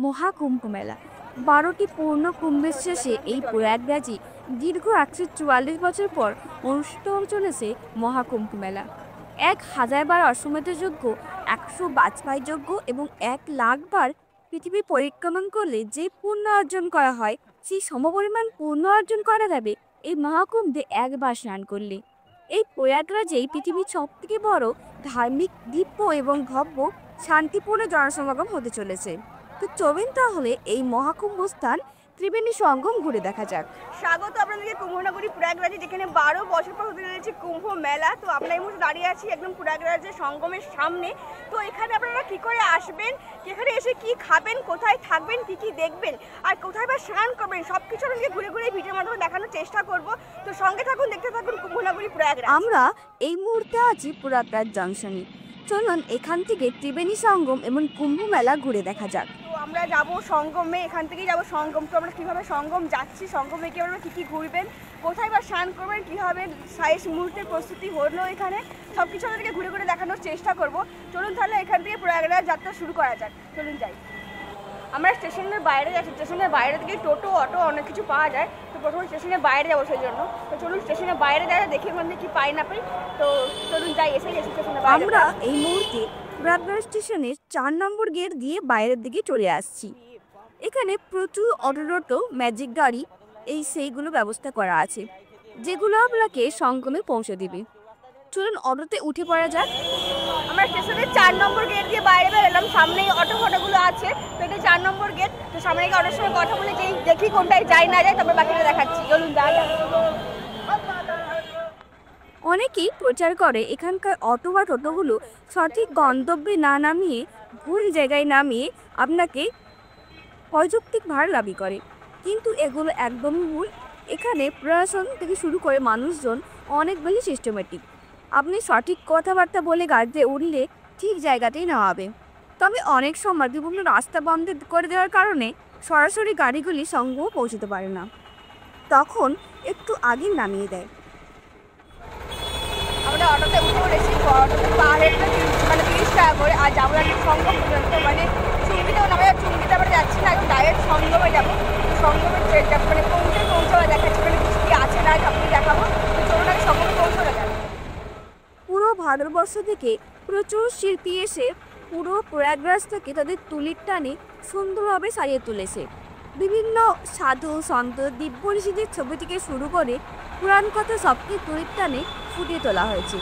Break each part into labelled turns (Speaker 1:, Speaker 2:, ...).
Speaker 1: মহাকুম্ভ মেলা। ১২টি পূর্ণ কুম্ভের শেষে এই প্রয়াগরাজে দীর্ঘ ১৪৪ বছর পর অনুষ্ঠিত হতে চলেছে মহাকুম্ভ মেলা। ১,০০০ বার অশ্বমেধযোগ্য, ১০০ যোগ্য এবং ১,০০,০০০ বার পৃথিবী পরিক্রমণ করলে যে পুণ্য অর্জন করা হয়, সেই সমপরিমাণ পুণ্য অর্জন করা যাবে এই মহাকুম্ভে একবার স্নান করলে। এই প্রয়াগরাজেই পৃথিবীর সবথেকে বড় ধার্মিক, দিব্য এবং ভব্য শান্তিপূর্ণ জনসমাগম হতে চলেছে। তো চলুন তাহলে এই মহাকুম্ভ স্থান ত্রিবেণী সঙ্গম ঘুরে দেখা যাক।
Speaker 2: স্বাগত আপনাদেরকে কুম্ভনগরী প্রয়াগরাজে, যেখানে ১২ বছর পর হতে চলেছে কুম্ভ মেলা। তো আমরা এই মুহূর্তে দাঁড়িয়ে আছি একদম প্রয়াগরাজের সঙ্গমের সামনে। তো এখানে আপনারা কি করে আসবেন, এখানে এসে কি খাবেন, কোথায় থাকবেন, কি কি দেখবেন আর কোথায় বা স্নান করবেন, সবকিছু আপনাদেরকে ঘুরে ঘুরে ভিডিওর মাধ্যমে দেখানোর চেষ্টা করব। তো সঙ্গে থাকুন, দেখতে থাকুন কুম্ভনগরী প্রয়াগরাজ।
Speaker 1: আমরা এই মুহূর্তে আছি প্রয়াগরাজ জংশনে। চলুন এখান থেকে ত্রিবেণী সঙ্গম এবং কুম্ভ মেলা ঘুরে দেখা যাক।
Speaker 2: তো আমরা যাব সঙ্গমে, এখান থেকেই যাব সঙ্গম। তো আমরা কীভাবে সঙ্গম যাচ্ছি, সঙ্গমে কী আমরা কী কী ঘুরবেন, কোথায় বা স্নান করবেন, কীভাবে শেষ মুহূর্তের প্রস্তুতি হলো এখানে, সব কিছু আমাদেরকে ঘুরে ঘুরে দেখানোর চেষ্টা করব। চলুন তাহলে এখান থেকে প্রয়াগরাজ যাত্রা শুরু করা যাক। চলুন যাই। আমরা স্টেশনের বাইরে যাচ্ছি, স্টেশনের বাইরে থেকে টোটো, অটো অনেক কিছু পাওয়া যায়। তো প্রথমে স্টেশনের বাইরে যাবো সেই জন্য। তো চলুন স্টেশনের বাইরে যাই, দেখি ওখান থেকে কি পাই না পাই। তো চলুন যাই, এসে গেছি স্টেশনের বাইরে।
Speaker 1: আমরা এই মুহূর্তে প্রয়াগরাজ স্টেশনের ৪ নম্বর গেট দিয়ে বাইরের দিকে চলে আসছি। এখানে প্রচুর অটোটো, ম্যাজিক গাড়ি সেইগুলো ব্যবস্থা করা আছে, যেগুলো আপনাকে সঙ্গমে পৌঁছে দিবে। চলুন অটোতে উঠে পড়া যাক।
Speaker 2: আমরা স্টেশনের ৪ নম্বর গেট দিয়ে বাইরে বেরোলাম। সামনেই অটো ফটোগুলো আছে, তো এটা ৪ নম্বর গেট। তো সামনে গিয়ে অটোর সঙ্গে কথা বলে যেই দেখি কোনটায় যাই না যায়, তারপর বাকিটা দেখাচ্ছি। চলুন যাই।
Speaker 1: অনেকেই প্রচার করে এখানকার অটো বা টোটোগুলো সঠিক গন্তব্যে না নামিয়ে ভুল জায়গায় নামিয়ে আপনাকে অযৌক্তিক ভাড়া দাবি করে, কিন্তু এগুলো একদমই ভুল। এখানে প্রশাসন থেকে শুরু করে মানুষজন অনেক বেশি সিস্টেমেটিক। আপনি সঠিক কথাবার্তা বলে গাড়িতে উঠলে ঠিক জায়গাতেই নামাবে। তবে অনেক সময় বিভিন্ন রাস্তা বন্ধ করে দেওয়ার কারণে সরাসরি গাড়িগুলি সঙ্গম পৌঁছতে পারে না, তখন একটু আগে নামিয়ে দেয়।
Speaker 2: আমরা অটোতে উঠে পড়েছি। অটোতে পার হেঁটে 30 টাকা করে, আর যাবো একটা সঙ্গম পর্যন্ত, মানে চুঙ্গিতেও নামে। চুঙ্গিতে আমরা যাচ্ছি না, এখন ডাইরেক্ট সঙ্গমে যাবো। সঙ্গমের মানে পৌঁছাওয়া দেখাচ্ছি, মানে কিছু কি আছে না আপনি দেখাবো। তো চলুন আগে সঙ্গমে পৌঁছানো যায়।
Speaker 1: পুরো ভারতবর্ষ থেকে প্রচুর শিল্পী এসে পুরো প্রয়াগরাজটাকে তাদের তুলির টানে সুন্দরভাবে সাজিয়ে তুলেছে। বিভিন্ন সাধু, সন্ত, দিব্য ঋষিদের ছবি থেকে শুরু করে পুরাণ কথা সবকে তুলির টানে ফুটিয়ে তোলা হয়েছে।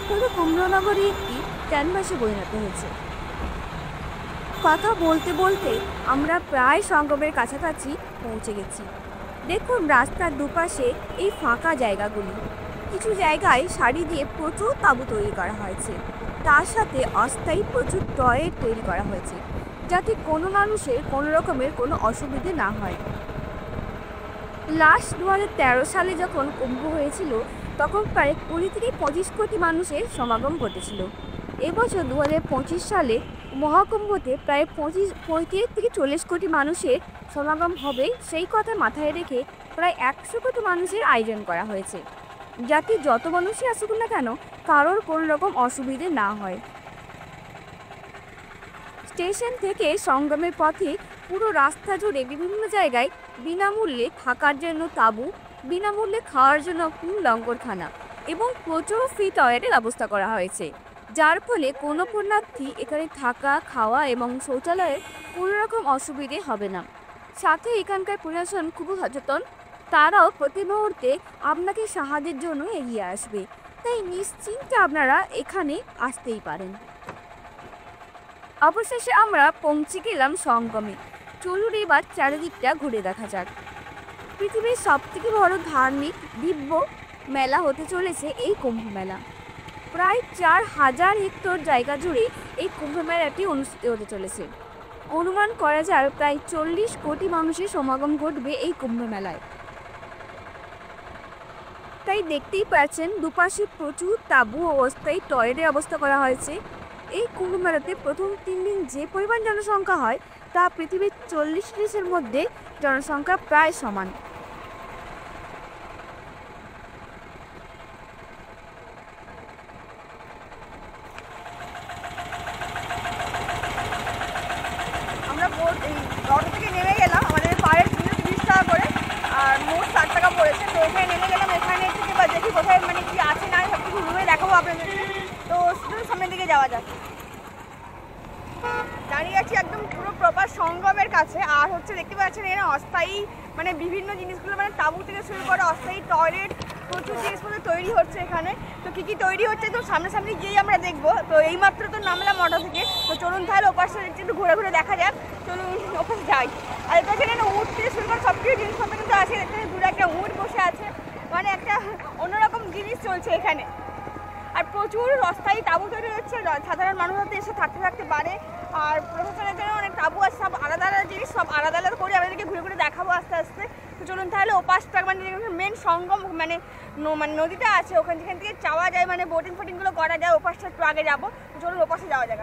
Speaker 1: পুরো কুম্ভনগরী একটি ক্যানভাসে পরিণত হয়েছে। কথা বলতে বলতে আমরা প্রায় সঙ্গমের কাছাকাছি পৌঁছে গেছি। দেখুন রাস্তার দুপাশে এই ফাঁকা জায়গাগুলি, কিছু জায়গায় সারি দিয়ে প্রচুর তাঁবু তৈরি করা হয়েছে। তার সাথে অস্থায়ী প্রচুর টয়লেট তৈরি করা হয়েছে, যাতে কোনো মানুষের কোনো রকমের কোনো অসুবিধে না হয়। লাস্ট 2013 সালে যখন কুম্ভ হয়েছিল, তখন প্রায় 20 থেকে 25 কোটি মানুষের সমাগম ঘটেছিল। এবছর 2025 সালে মহাকুম্ভতে প্রায় 35 থেকে 40 কোটি মানুষের সমাগম হবে, সেই কথা মাথায় রেখে প্রায় 100 কোটি মানুষের আয়োজন করা হয়েছে, যাতে যত মানুষই আসুক না কেন কারোর কোনো রকম অসুবিধে না হয়। স্টেশন থেকে সঙ্গমের পথে পুরো রাস্তা জুড়ে বিভিন্ন জায়গায় বিনামূল্যে থাকার জন্য তাঁবু, বিনামূল্যে খাওয়ার জন্য লঙ্গরখানা এবং প্রচুর ফ্রি টয়লেটের ব্যবস্থা করা হয়েছে, যার ফলে কোনো পুণ্যার্থী এখানে থাকা, খাওয়া এবং শৌচালয়ের কোনো রকম অসুবিধে হবে না। সাথে এখানকার প্রশাসন খুব সচেতন, তারাও প্রতি মুহূর্তে আপনাকে সাহায্যের জন্য এগিয়ে আসবে, তাই নিশ্চিন্তে আপনারা এখানে আসতেই পারেন। অবশেষে আমরা পৌঁছে গেলাম সঙ্গমে। চলুন এবার চারিদিকটা ঘুরে দেখা যাক। পৃথিবীর সবথেকে বড় ধার্মিক, দিব্য মেলা হতে চলেছে এই কুম্ভ মেলা। প্রায় 4000 হেক্টর জায়গা জুড়ে এই কুম্ভ মেলাটি অনুষ্ঠিত হতে চলেছে। অনুমান করা যায় প্রায় 40 কোটি মানুষের সমাগম ঘটবে এই কুম্ভ মেলায়। তাই দেখতেই পাচ্ছেন দুপাশে প্রচুর তাঁবু ও অস্থায়ী টয়লেটের ব্যবস্থা করা হয়েছে। এই কুম্ভ মেলাতে প্রথম 3 দিন যে পরিমাণ জনসংখ্যা হয়, তা পৃথিবীর 40 দেশের মধ্যে জনসংখ্যা প্রায় সমান।
Speaker 2: সঙ্গমের কাছে। আর হচ্ছে দেখতে পাচ্ছেন এখানে অস্থায়ী মানে বিভিন্ন জিনিসগুলো মানে তাঁবু থেকে শুরু করে অস্থায়ী টয়লেট প্রচুর জিনিসপত্র তৈরি হচ্ছে এখানে। তো কী কী তৈরি হচ্ছে তো সামনাসামনি গিয়েই আমরা দেখবো। তো এইমাত্র তো নামলাম অটো থেকে, তো চলুন তাহলে ওপাশে একটু ঘুরে ঘুরে দেখা যাক, চলুন ওখানে যাই। আর এটা এখানে উট থেকে শুরু করে সব কিছু জিনিসপত্র কিন্তু আছে, এখানে দূরে একটা উট বসে আছে, মানে একটা অন্যরকম জিনিস চলছে এখানে। আর প্রচুর অস্থায়ী তাঁবু তৈরি হচ্ছে, সাধারণ মানুষ যাতে এসে থাকতে পারে। আর প্রশাসনের জন্য অনেক তাঁবু আছে, সব আলাদা আলাদা জিনিস, সব আলাদা আলাদা করে আমাদেরকে ঘুরে ঘুরে দেখাবো আস্তে আস্তে। তো চলুন তাহলে ওপাশটা মানে মেন সঙ্গম মানে নদীটা আছে, ওখান থেকে যাওয়া যায়, মানে বোটিং ফোটিংগুলো করা যায়, ওপাশটা একটু আগে যাবো। তো চলুন ওপাশে যাওয়া যাক।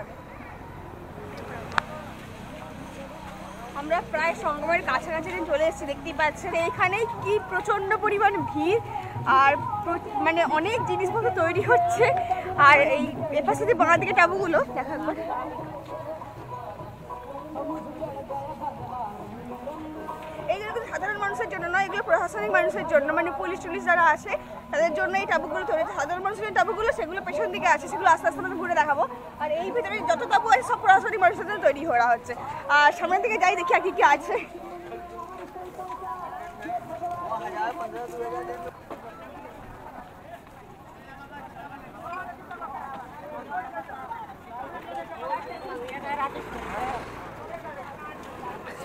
Speaker 2: আমরা প্রায় সঙ্গমের কাছাকাছি চলে এসেছি, দেখতেই পাচ্ছেন এইখানে কি প্রচণ্ড পরিমাণ ভিড়। আর মানে অনেক জিনিসপত্র তৈরি হচ্ছে। আর এই এপাশে যে বাঁ দিকে তাঁবুগুলো দেখা যাবে, এইগুলো কিন্তু সাধারণ মানুষের জন্য নয়, এগুলো প্রশাসনিক মানুষের জন্য, মানে পুলিশ টুলিশ যারা আসে তাদের জন্য এই তাঁবুগুলো তৈরি হচ্ছে। সাধারণ মানুষের তাঁবুগুলো সেগুলো পেছন দিকে আছে, সেগুলো আস্তে আস্তে আমাদের ঘুরে দেখাবো। আর এই ভিতরে যত তাঁবু আছে সব প্রশাসনিক মানুষের জন্য তৈরি করা হচ্ছে। আর সামনের দিকে যাই, দেখি আর কি কি আছে।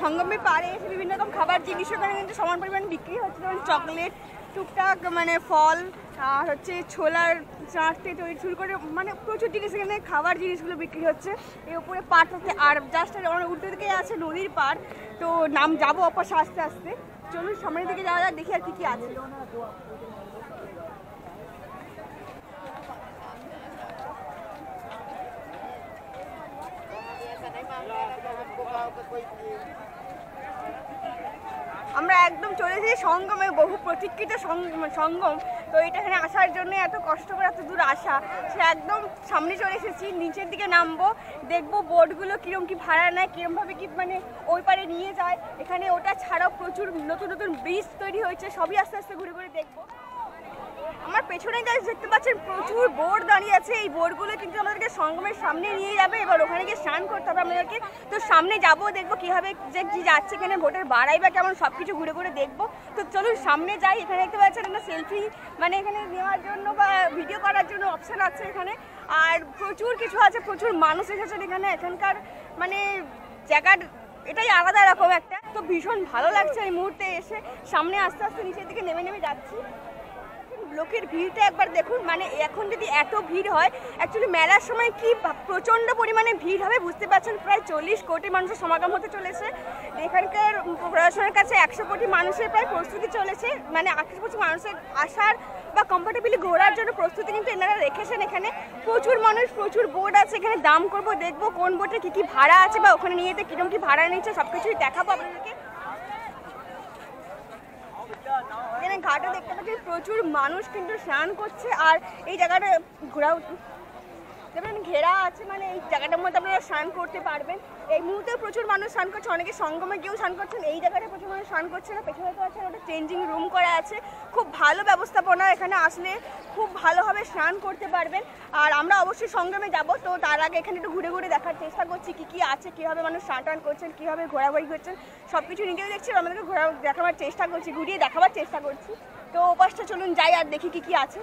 Speaker 2: সঙ্গমের পাড়ে এসে বিভিন্ন রকম খাবার জিনিস ওখানে কিন্তু সমান পরিমাণ বিক্রি হচ্ছে, যেমন চকলেট, টুকটাক মানে ফল, আর হচ্ছে ছোলার চাট থেকে তৈরি শুরু করে মানে প্রচুর জিনিস এখানে খাবার জিনিসগুলো বিক্রি হচ্ছে। এই উপরে পাড়টাতে আর জাস্ট উল্টো দিকে আছে নদীর পাড়। তো নাম যাবো অপাশে আস্তে আস্তে, চলুন সামনের দিকে যাওয়া যাক, দেখি আর কি কি আছে। আমরা একদম চলে এসেছি সঙ্গমে, বহু প্রতীক্ষিত সঙ্গম। তো এটা এখানে আসার জন্য এত কষ্ট করে এত দূর আসা, সে একদম সামনে চলে এসেছি। নিচের দিকে নামবো, দেখবো বোটগুলো কিরম কি ভাড়া নেয়, কিরমভাবে কি মানে ওই পারে নিয়ে যায়। এখানে ওটা ছাড়াও প্রচুর নতুন নতুন ব্রিজ তৈরি হয়েছে, সবই আস্তে আস্তে ঘুরে ঘুরে দেখবো। আমার পেছনে গাছ দেখতে পাচ্ছেন প্রচুর বোট দাঁড়িয়ে আছে, এই বোটগুলো কিন্তু আমাদেরকে সঙ্গমের সামনে নিয়ে যাবে, এবার ওখানে গিয়ে স্নান করতে হবে আমাদেরকে। তো সামনে যাবো, দেখবো কীভাবে যে যাচ্ছে, এখানে বোটের ভাড়াই বা কেমন, সব কিছু ঘুরে ঘুরে দেখবো। তো চলুন সামনে যাই। এখানে দেখতে পাচ্ছেন একটা সেলফি মানে এখানে নেওয়ার জন্য বা ভিডিও করার জন্য অপশান আছে এখানে। আর প্রচুর কিছু আছে, প্রচুর মানুষ এসেছেন এখানে। এখানকার মানে জায়গার এটাই আলাদা রকম একটা। তো ভীষণ ভালো লাগছে এই মুহূর্তে এসে। সামনে আস্তে আস্তে নিচের দিকে নেমে নেমে যাচ্ছি। লোকের ভিড়টা একবার দেখুন, মানে এখন যদি এত ভিড় হয়, অ্যাকচুয়ালি মেলার সময় কি প্রচণ্ড পরিমাণে ভিড় হবে বুঝতে পারছেন। প্রায় 40 কোটি মানুষের সমাগম হতে চলেছে। এখানকার প্রশাসনের কাছে 100 কোটি মানুষের প্রায় প্রস্তুতি চলেছে, মানে 100 কোটি মানুষের আসার বা কমফোর্টেবলি ঘোরার জন্য প্রস্তুতি কিন্তু এনারা রেখেছেন। এখানে প্রচুর মানুষ, প্রচুর বোট আছে, এখানে দাম করবো, দেখবো কোন বোটে কী কী ভাড়া আছে বা ওখানে নিয়ে যেতে কীরকম কী ভাড়া নিচ্ছে, সব কিছুই দেখাবো আপনাদেরকে। এখানে ঘাটে দেখতে পাচ্ছি প্রচুর মানুষ কিন্তু স্নান করছে। আর এই জায়গাটা ঘোরা যেমন ঘেরা আছে, মানে এই জায়গাটার মধ্যে আপনারা স্নান করতে পারবেন। এই মুহূর্তে প্রচুর মানুষ স্নান করছে, অনেকে সঙ্গমে গিয়েও স্নান করছেন। এই জায়গাটায় প্রচুর মানুষ স্নান করছে না, পেছনে তো আছে ওটা চেঞ্জিং রুম করা আছে, খুব ভালো ব্যবস্থাপনা। এখানে আসলে খুব ভালোভাবে স্নান করতে পারবেন। আর আমরা অবশ্যই সঙ্গমে যাব, তো তার আগে এখানে একটু ঘুরে ঘুরে দেখার চেষ্টা করছি কী কী আছে, কীভাবে মানুষ স্নান টান করছেন, কীভাবে ঘোরাঘুরি করছেন, সব কিছু নিজেও দেখছি, আমাদেরকে দেখাবার চেষ্টা করছি, ঘুরিয়ে দেখাবার চেষ্টা করছি। তো ওপাশটা চলুন যাই আর দেখি কী কী আছে।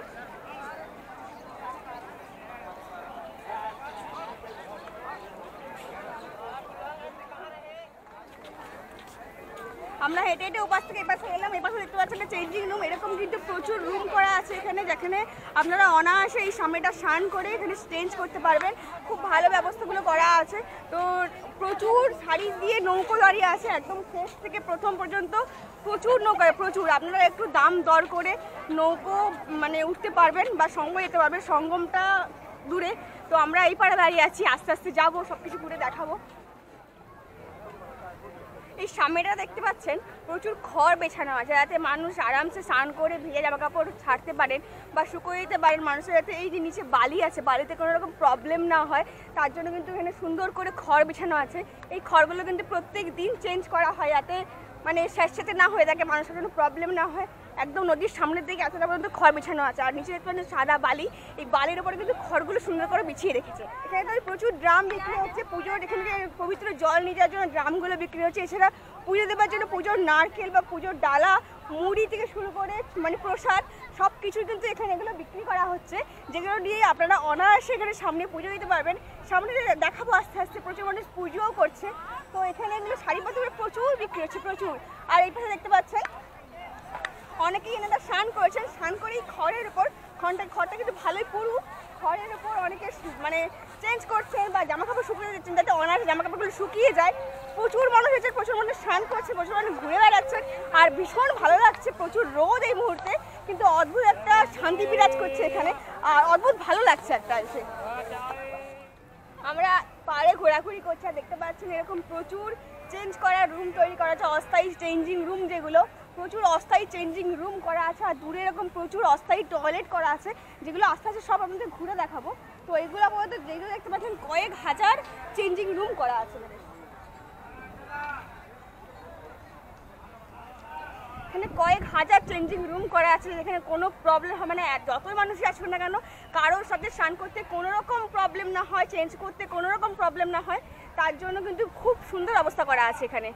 Speaker 2: আমরা হেঁটে হেঁটে ওপাশ থেকে এপাশে এলাম। এপাশে দেখতে পাচ্ছেন একটা চেঞ্জিং রুম, এরকম কিন্তু প্রচুর রুম করা আছে এখানে, যেখানে আপনারা অনায়াসে এই সামনেটা স্নান করে এখানে চেঞ্জ করতে পারবেন। খুব ভালো ব্যবস্থাগুলো করা আছে। তো প্রচুর শাড়ি দিয়ে নৌকো দাঁড়িয়ে আছে, একদম শেষ থেকে প্রথম পর্যন্ত প্রচুর নৌকা, প্রচুর। আপনারা একটু দাম দর করে নৌকো মানে উঠতে পারবেন বা সঙ্গম যেতে পারবেন। সঙ্গমটা দূরে, তো আমরা এই পাড়ে দাঁড়িয়ে আছি, আস্তে আস্তে যাবো, সব কিছু ঘুরে দেখাবো। এই সামনেটা দেখতে পাচ্ছেন প্রচুর খড় বেছানো আছে, যাতে মানুষ আরামসে স্নান করে ভিজে জামা কাপড় ছাড়তে পারেন বা শুকিয়ে দিতে পারেন। মানুষের যাতে এই যে নিচে বালি আছে, বালিতে কোনো রকম প্রবলেম না হয় তার জন্য কিন্তু এখানে সুন্দর করে খড় বিছানো আছে। এই খড়গুলো কিন্তু প্রত্যেক দিন চেঞ্জ করা হয়, যাতে মানে স্যাঁতস্যাঁতে না হয়ে থাকে, মানুষের কোনো প্রবলেম না হয়। একদম নদীর সামনের দিকে এতটা পর্যন্ত খড় বিছানো আছে, আর নিচে দেখতে পাচ্ছেন সাদা বালি, এই বালির উপরে কিন্তু খড়গুলো সুন্দর করে বিছিয়ে রেখেছে। এখানে তো প্রচুর ড্রাম বিক্রি হচ্ছে পুজোর, এখানে পবিত্র জল নিয়ে যাওয়ার জন্য ড্রামগুলো বিক্রি হচ্ছে। এছাড়া পুজো দেওয়ার জন্য পুজোর নারকেল বা পুজোর ডালা, মুড়ি থেকে শুরু করে মানে প্রসাদ সব কিছু কিন্তু এখানে এগুলো বিক্রি করা হচ্ছে, যেগুলো নিয়ে আপনারা অনায়াসে এখানে সামনে পুজো দিতে পারবেন। সামনে দেখাবো আস্তে আস্তে, প্রচুর মানুষ পুজোও করছে। তো এখানে এগুলো সারিবদ্ধভাবে প্রচুর বিক্রি হচ্ছে, প্রচুর। আর এই পাশে দেখতে পাচ্ছেন অনেকেই এনারা স্নান করেছেন, স্নান করেই খড়ের উপর খড়টা কিন্তু ভালোই পুরু, খড়ের উপর অনেকে মানে চেঞ্জ করছেন বা জামা কাপড় শুকিয়ে দিচ্ছেন যাতে অনায়াসে জামা কাপড়গুলো শুকিয়ে যায়। প্রচুর মানুষ হয়েছে, প্রচুর মানুষ স্নান করছে, প্রচুর মানুষ ঘুরে বেড়াচ্ছেন, আর ভীষণ ভালো লাগছে। প্রচুর রোদ এই মুহূর্তে, কিন্তু অদ্ভুত একটা শান্তি বিরাজ করছে এখানে, আর অদ্ভুত ভালো লাগছে একটা এসে। আমরা পাড়ে ঘোরাঘুরি করছি আর দেখতে পাচ্ছেন এরকম প্রচুর চেঞ্জ করার রুম তৈরি করা আছে, অস্থায়ী চেঞ্জিং রুম, যেগুলো প্রচুর অস্থায়ী চেঞ্জিং রুম করা আছে। আর দূরে এরকম প্রচুর অস্থায়ী টয়লেট করা আছে, যেগুলো আস্তে আস্তে সব আপনাদের ঘুরে দেখাবো। তো এগুলো আপাতত যেগুলো দেখতে পাচ্ছেন কয়েক হাজার চেঞ্জিং রুম করা আছে। এখানে কয়েক হাজার চেঞ্জিং রুম করা আছে, যেখানে কোনো প্রবলেম হবে না, যতই মানুষই আসবে না কেন কারোর সাথে স্নান করতে কোনো রকম প্রবলেম না হয়, চেঞ্জ করতে কোনো রকম প্রবলেম না হয়, তার জন্য কিন্তু খুব সুন্দর অবস্থা করা আছে এখানে।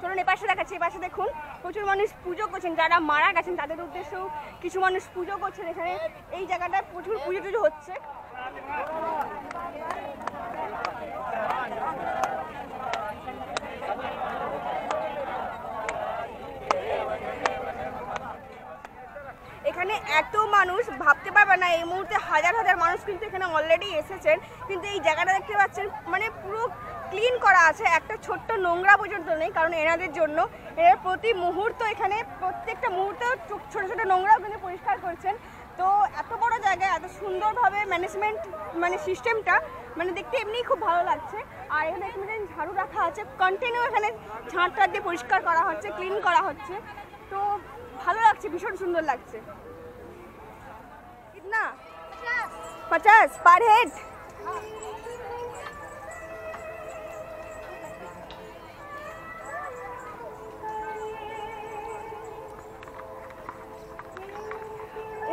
Speaker 2: চলুন এপাশে দেখাচ্ছি, এপাশে দেখুন প্রচুর মানুষ পুজো করছেন, যারা মারা গেছেন তাদের উদ্দেশ্যেও কিছু মানুষ পুজো করছেন। এখানে এই জায়গাটায় প্রচুর পুজো টুজো হচ্ছে। এখানে এত মানুষ ভাবতে পারবে না, এই মুহূর্তে হাজার হাজার মানুষ কিন্তু এখানে অলরেডি এসেছেন। কিন্তু এই জায়গাটা দেখতে পাচ্ছেন মানে পুরো ক্লিন করা আছে, একটা ছোট্ট নোংরা পর্যন্ত নেই, কারণ এনাদের জন্য এরা প্রতি মুহূর্ত এখানে প্রত্যেকটা মুহূর্তে ছোট ছোট নোংরাও কিন্তু পরিষ্কার করছেন। তো এত বড় জায়গায় এত সুন্দরভাবে ম্যানেজমেন্ট মানে সিস্টেমটা মানে দেখতে এমনিই খুব ভালো লাগছে। আর এখানে এখানে ঝাড়ু রাখা আছে, কন্টিনিউ এখানে ঝাঁটটা দিয়ে পরিষ্কার করা হচ্ছে, ক্লিন করা হচ্ছে। তো ভালো লাগছে, ভীষণ সুন্দর লাগছে। কিতনা 50 पर हेड।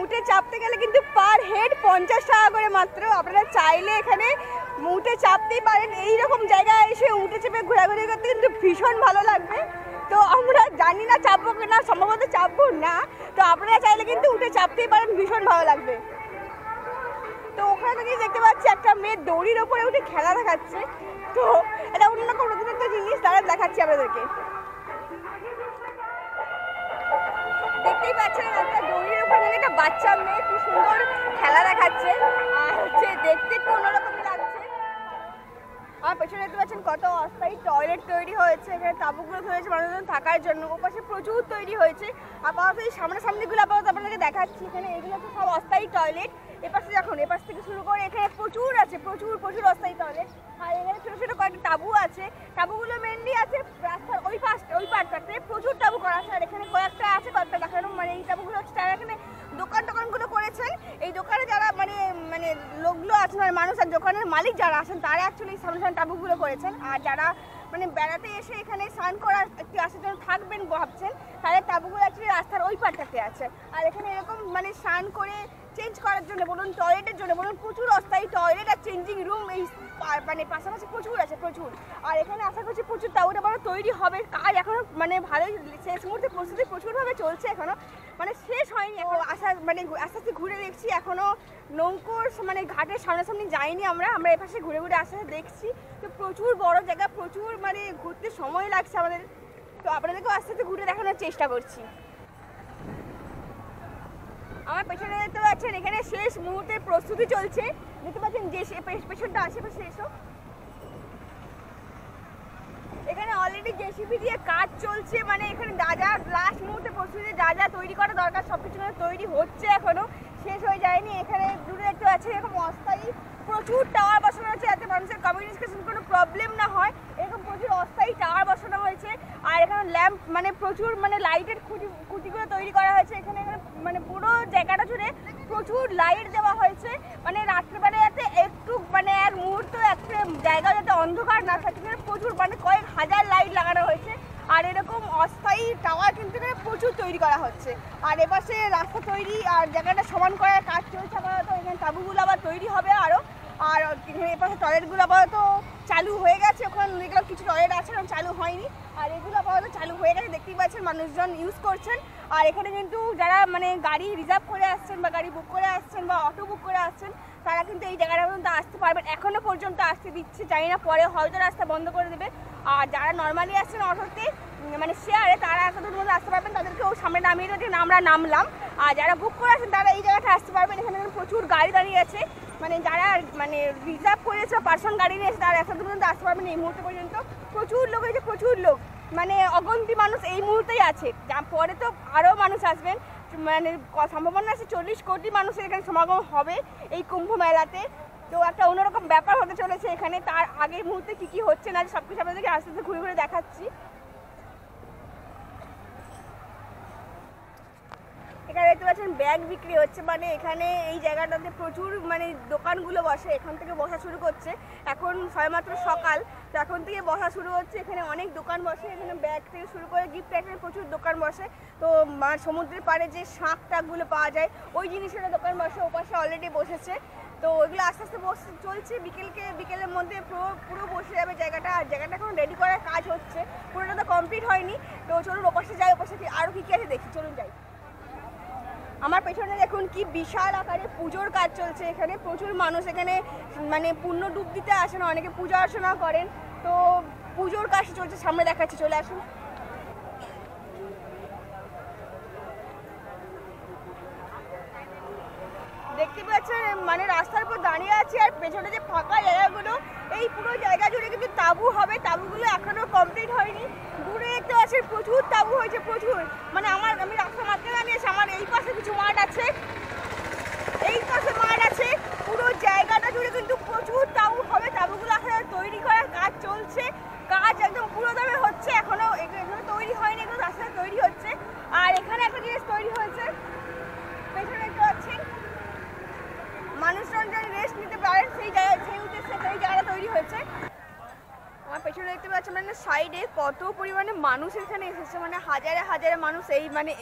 Speaker 2: উঠে চাপতে গেলে কিন্তু পার হেড 50 টাকা করে মাত্র। আপনারা চাইলে এখানে উঠে চাপতেই পারেন। এইরকম জায়গায় এসে উঠে চেপে ঘোরাঘুরি করতে কিন্তু ভীষণ ভালো লাগবে। তো আমরা জানি না চাপবো কিনা, সম্ভবত চাপবো না। তো আপনারা চাইলে কিন্তু উঠে চাপতেই পারেন, ভীষণ ভালো লাগবে। তো ওখানে থেকে দেখতে পাচ্ছি একটা মেয়ে দড়ির ওপরে উঠে খেলা দেখাচ্ছে। তো এটা অন্যরকম নতুন একটা জিনিস, তারা দেখাচ্ছি আপনাদেরকে। দেখতেই পাচ্ছেন একটা দড়ির উপরে একটা বাচ্চা মেয়ে কি সুন্দর খেলা দেখাচ্ছে, আর হচ্ছে দেখতে একটু অন্যরকমই লাগছে। আর পেছনে দেখতে পাচ্ছেন কত অস্থায়ী টয়লেট তৈরি হয়েছে, এখানে তাঁবুগুলো হয়েছে মানুষজন থাকার জন্য। ওপাশে প্রচুর তৈরি হয়েছে। আপাতত এই সামনাসামনিগুলো আপাতত আপনাদেরকে দেখাচ্ছি। এখানে এগুলো তো সব অস্থায়ী টয়লেট। এপাশে দেখুন, এপাশ থেকে শুরু করে এখানে প্রচুর আছে, প্রচুর প্রচুর অস্থায়ী টয়লেট। আর এখানে ছোটো ছোটো কয়েকটা তাঁবু আছে। তাঁবুগুলো মেনলি আছে রাস্তার ওই পাশটাতে প্রচুর তাঁবু করা আছে। আর এখানে কয়েকটা আছে, কয়েকটা দেখানো মানে এই তাঁবুগুলো হচ্ছে তারা এখানে দোকানগুলো করেছেন। এই দোকানে যারা মানে মানে লোকগুলো আছেন আর মানুষ আর দোকানের মালিক যারা আছেন তারা অ্যাকচুয়ালি এই সামনে সামনে তাঁবুগুলো করেছেন। আর যারা মানে বেড়াতে এসে এখানে স্নান করার একটু আসার জন্য থাকবেন ভাবছেন, তাদের তাঁবুগুলো অ্যাকচুয়ালি রাস্তার ওই পাশটাতে আছে। আর এখানে এরকম মানে স্নান করে চেঞ্জ করার জন্য বলুন, টয়লেটের জন্য বলুন, প্রচুর অস্থায়ী টয়লেট আর চেঞ্জিং রুম এই মানে পাশাপাশি প্রচুর আছে, প্রচুর। আর এখানে আশা করছি প্রচুর তাঁবুটা বড় তৈরি হবে, কাজ এখনো মানে ভালোই শেষ মুহূর্তে প্রস্তুতি প্রচুরভাবে চলছে, এখনো মানে শেষ হয়নি। আশা মানে আস্তে আস্তে ঘুরে দেখছি, এখনো নৌকোর মানে ঘাটের সামনাসামনি যাইনি আমরা এপাশে ঘুরে ঘুরে আস্তে আস্তে দেখছি। তো প্রচুর বড় জায়গা, প্রচুর মানে ঘুরতে সময় লাগছে আমাদের। তো আপনাদেরকেও আস্তে আস্তে ঘুরে দেখানোর চেষ্টা করছি। আমার পেছনে দেখতে পাচ্ছেন এখানে শেষ মুহূর্তের প্রস্তুতি চলছে। দেখতে পাচ্ছেন যে পেছনটা আশেপাশে এসো, এখানে অলরেডি জেসিবি দিয়ে কাজ চলছে। মানে এখানে যা যা লাস্ট মুহূর্তে প্রস্তুতি যা যা তৈরি করা দরকার সব কিছু তৈরি হচ্ছে, এখনো শেষ হয়ে যায়নি। এখানে দূরে দেখতে পাচ্ছেন এরকম অস্থায়ী প্রচুর টাওয়ার বসানো হচ্ছে যাতে মানুষের কমিউনিকেশন কোনো প্রবলেম না হয়। এরকম প্রচুর অস্থায়ী টাওয়ার বসানো হয়েছে। আর এখানে ল্যাম্প মানে প্রচুর মানে লাইটের খুঁটিগুলো তৈরি করা হয়েছে। এখানে মানে পুরো জায়গাটা জুড়ে প্রচুর লাইট দেওয়া হয়েছে, মানে রাত্রিবেলা যাতে একটু মানে এক মুহূর্ত একটা জায়গা যাতে অন্ধকার না থাকে প্রচুর মানে কয়েক হাজার লাইট লাগানো হয়েছে। আর এরকম অস্থায়ী টাওয়ার কিন্তু এখানে প্রচুর তৈরি করা হচ্ছে। আর এপাশে রাস্তা তৈরি আর জায়গাটা সমান করার কাজ চলছে আপাতত। এখানে তাঁবুগুলো আবার তৈরি হবে আরও। আর এপাশে টয়লেটগুলো আপাতত চালু হয়ে গেছে, ওখানে দেখলাম কিছু টয়লেট আছে চালু হয়নি। আর এগুলো আপাতত চালু হয়ে গেছে, দেখতেই পাচ্ছেন মানুষজন ইউজ করছেন। আর এখানে কিন্তু যারা মানে গাড়ি রিজার্ভ করে আসছেন বা গাড়ি বুক করে আসছেন বা অটো বুক করে আসছেন তারা কিন্তু এই জায়গাটা পর্যন্ত আসতে পারবেন। এখনও পর্যন্ত আসতে দিচ্ছে, জানি না পরে হয়তো রাস্তা বন্ধ করে দেবে। আর যারা নর্মালি আসছেন অটোতে মানে শেয়ারে তারা এতদূর মধ্যে আসতে পারবেন, তাদেরকেও সামনে নামিয়ে দিয়ে আমরা নামলাম। আর যারা বুক করে আসেন তারা এই জায়গাটা আসতে পারবেন। এখানে প্রচুর গাড়ি দাঁড়িয়ে আছে, মানে যারা মানে রিজার্ভ করেছে পার্সন গাড়ি নিয়েছে তারা এতদূর পর্যন্ত আসতে পারবেন। এই মুহূর্তে পর্যন্ত প্রচুর লোক হয়েছে, প্রচুর লোক, মানে অগন্তি মানুষ এই মুহূর্তেই আছে। পরে তো আরও মানুষ আসবেন, মানে সম্ভাবনা আছে 40 কোটি মানুষের এখানে সমাগম হবে এই কুম্ভ মেলাতে। তো একটা অন্যরকম ব্যাপার হতে চলেছে এখানে। তার আগের মুহূর্তে কী কী হচ্ছে না সব কিছু আপনাদেরকে আস্তে আস্তে ঘুরে ঘুরে দেখাচ্ছি। এখানে দেখতে পাচ্ছেন ব্যাগ বিক্রি হচ্ছে, মানে এখানে এই জায়গাটাতে প্রচুর মানে দোকানগুলো বসে। এখান থেকে বসা শুরু করছে, এখন সবেমাত্র সকাল, তো এখন থেকে বসা শুরু হচ্ছে। এখানে অনেক দোকান বসে, এখানে ব্যাগ থেকে শুরু করে গিফট প্যাকের প্রচুর দোকান বসে। তো সমুদ্রের পাড়ে যে শাঁখ টাকগুলো পাওয়া যায় ওই জিনিসের দোকান বসে, ওপাশে অলরেডি বসেছে। তো ওইগুলো আস্তে আস্তে চলছে, বিকেলের মধ্যে পুরো বসে যাবে জায়গাটা। আর জায়গাটা এখন রেডি করার কাজ হচ্ছে, পুরোটা তো কমপ্লিট হয়নি। তো চলুন ওপাশে যাই, ওপাশে আরও কী কী আছে দেখি, চলুন যাই। আমার পেছনে দেখুন কি বিশাল আকারে পুজোর কাজ চলছে। এখানে প্রচুর মানুষ এখানে মানে পূর্ণ ডুব দিতে আসেন, অনেকে পূজা অর্চনা করেন। তো পুজোর কাজ চলছে, সামনে দেখাচ্ছি, চলে আসুন। দেখতে পাচ্ছেন মানে রাস্তার উপর দাঁড়িয়ে আছি, আর পেছনে যে ফাঁকা জায়গাগুলো এই পুরো জায়গা জুড়ে কিন্তু তাঁবু হবে। তাঁবুগুলো এখনো কমপ্লিট হয়নি। দূরে দেখতে পাচ্ছেন প্রচুর তাঁবু হয়েছে, প্রচুর। মানে আমি রাস্তার মাঝখানে দাঁড়িয়েছি, আমার এই পাশে কিছু মাঠ আছে, এই পাশে মাঠ আছে, পুরো জায়গাটা জুড়ে কিন্তু প্রচুর তাঁবু হবে। তাঁবুগুলো আসলে তৈরি করার কাজ চলছে, কাজ একদম পুরো দামে হচ্ছে। এখনো তৈরি হয়নি, এগুলো রাস্তায় তৈরি হচ্ছে। আর এখানে একটা জিনিস তৈরি হয়েছে, পেছনে দেখতে পাচ্ছেন মানুষজন যেন রেস্ট নিতে পারেন সেই উদ্দেশ্যে সেই জায়গা তৈরি হয়েছে। আমার পেছনে দেখতে পাচ্ছেন মানে সাইডে কত পরিমাণে মানুষ এখানে এসেছে, মানে হাজারে হাজারে মানুষ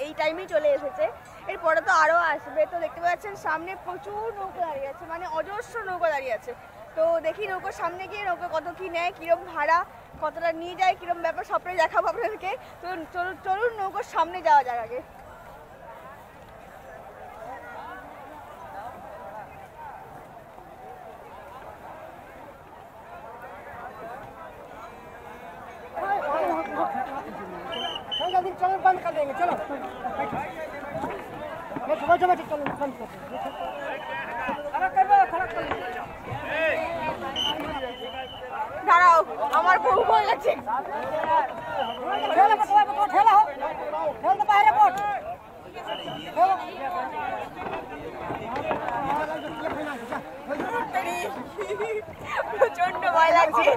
Speaker 2: এই টাইমেই চলে এসেছে। এরপরে তো আরও আসবে। তো দেখতে পাচ্ছেন সামনে প্রচুর নৌকো দাঁড়িয়ে আছে, মানে অজস্র নৌকো দাঁড়িয়ে আছে। তো দেখি নৌকোর সামনে গিয়ে নৌকো কত কী নেয়, কীরকম ভাড়া, কতটা নিয়ে যায়, কীরকম ব্যাপার সবটাই দেখাবো আপনাদেরকে। তো চলুন নৌকোর সামনে যাওয়া যাক আগে।
Speaker 3: चलो बंद कर देंगे, चलो बैठो बैठो चलो बंद कर
Speaker 2: দাঁড়াও, আমার খুব ভয় লাগছে। প্রচন্ড ভয় লাগছে।